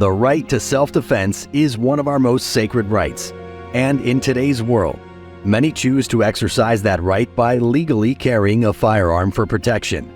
The right to self-defense is one of our most sacred rights, and in today's world, many choose to exercise that right by legally carrying a firearm for protection.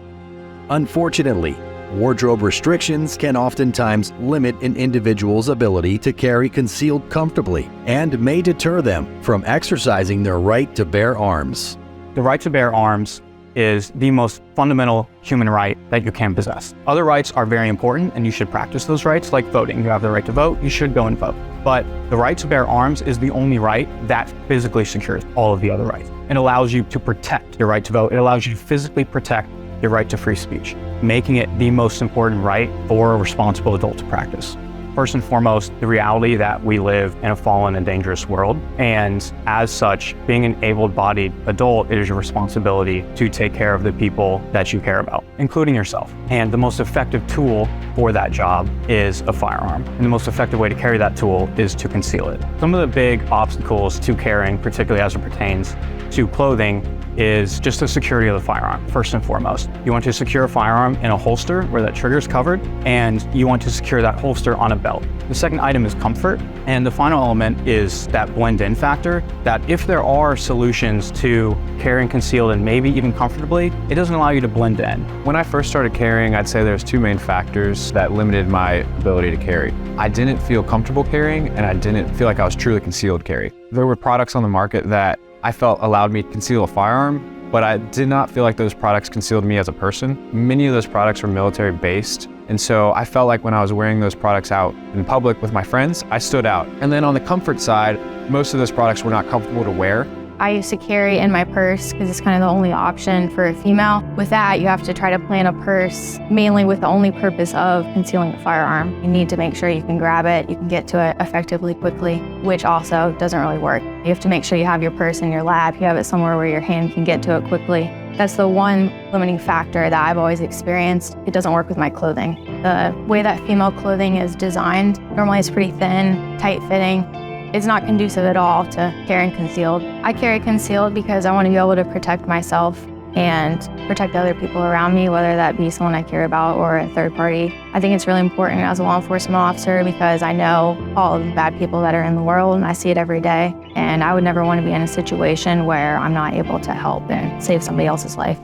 Unfortunately, wardrobe restrictions can oftentimes limit an individual's ability to carry concealed comfortably and may deter them from exercising their right to bear arms. The right to bear arms is the most fundamental human right that you can possess. Other rights are very important and you should practice those rights, like voting. You have the right to vote, you should go and vote. But the right to bear arms is the only right that physically secures all of the other rights. It allows you to protect your right to vote. It allows you to physically protect your right to free speech, making it the most important right for a responsible adult to practice. First and foremost, the reality that we live in a fallen and dangerous world. And as such, being an able-bodied adult, it is your responsibility to take care of the people that you care about, including yourself. And the most effective tool for that job is a firearm. And the most effective way to carry that tool is to conceal it. Some of the big obstacles to carrying, particularly as it pertains to clothing, is just the security of the firearm, first and foremost. You want to secure a firearm in a holster where that trigger is covered, and you want to secure that holster on a belt. The second item is comfort, and the final element is that blend-in factor, that if there are solutions to carrying concealed and maybe even comfortably, it doesn't allow you to blend in. When I first started carrying, I'd say there's two main factors that limited my ability to carry. I didn't feel comfortable carrying, and I didn't feel like I was truly concealed carry. There were products on the market that I felt allowed me to conceal a firearm, but I did not feel like those products concealed me as a person. Many of those products were military based, and so I felt like when I was wearing those products out in public with my friends, I stood out. And then on the comfort side, most of those products were not comfortable to wear. I used to carry in my purse because it's kind of the only option for a female. With that, you have to try to plan a purse mainly with the only purpose of concealing a firearm. You need to make sure you can grab it, you can get to it effectively quickly, which also doesn't really work. You have to make sure you have your purse in your lap, you have it somewhere where your hand can get to it quickly. That's the one limiting factor that I've always experienced. It doesn't work with my clothing. The way that female clothing is designed, normally it's pretty thin, tight-fitting. It's not conducive at all to carrying concealed. I carry concealed because I want to be able to protect myself and protect other people around me, whether that be someone I care about or a third party. I think it's really important as a law enforcement officer because I know all of the bad people that are in the world and I see it every day. And I would never want to be in a situation where I'm not able to help and save somebody else's life.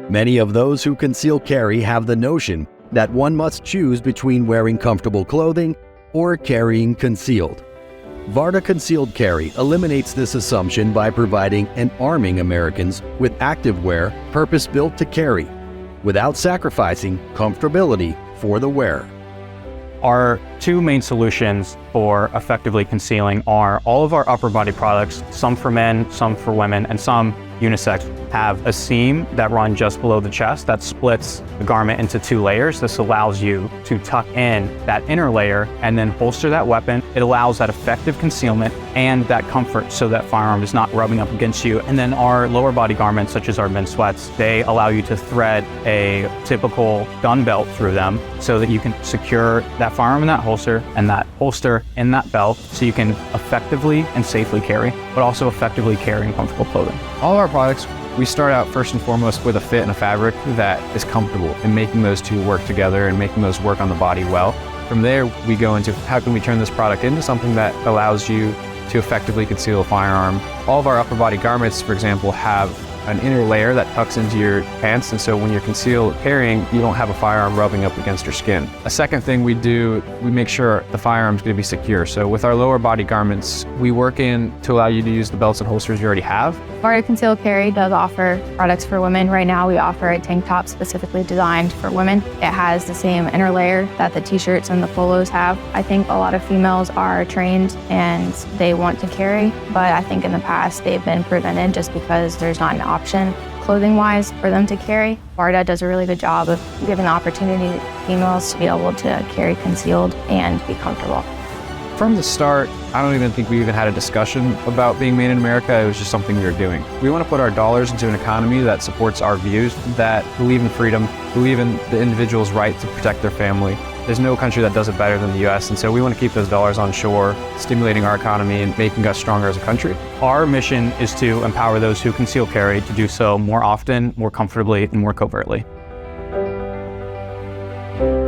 Many of those who conceal carry have the notion that one must choose between wearing comfortable clothing or carrying concealed. Varda Concealed Carry eliminates this assumption by providing and arming Americans with activewear purpose-built to carry, without sacrificing comfortability for the wearer. Our two main solutions for effectively concealing are all of our upper body products, some for men, some for women, and some unisex, have a seam that runs just below the chest that splits the garment into two layers. This allows you to tuck in that inner layer and then holster that weapon. It allows that effective concealment and that comfort so that firearm is not rubbing up against you. And then our lower body garments, such as our men's sweats, they allow you to thread a typical gun belt through them so that you can secure that firearm in that holster and that holster in that belt so you can effectively and safely carry, but also effectively carry in comfortable clothing. All of our products, we start out first and foremost with a fit and a fabric that is comfortable and making those two work together and making those work on the body well. From there, we go into how can we turn this product into something that allows you to effectively conceal a firearm. All of our upper body garments, for example, have an inner layer that tucks into your pants, and so when you're concealed carrying, you don't have a firearm rubbing up against your skin. A second thing we do, we make sure the firearm's going to be secure. So with our lower body garments, we work in to allow you to use the belts and holsters you already have. Varda Concealed Carry does offer products for women. Right now we offer a tank top specifically designed for women. It has the same inner layer that the t-shirts and the polos have. I think a lot of females are trained and they want to carry, but I think in the past they've been prevented just because there's not an option clothing-wise for them to carry. Varda does a really good job of giving the opportunity to females to be able to carry concealed and be comfortable. From the start, I don't even think we even had a discussion about being made in America. It was just something we were doing. We want to put our dollars into an economy that supports our views, that believe in freedom, believe in the individual's right to protect their family. There's no country that does it better than the US, and so we want to keep those dollars on shore, stimulating our economy and making us stronger as a country. Our mission is to empower those who conceal carry to do so more often, more comfortably, and more covertly. you.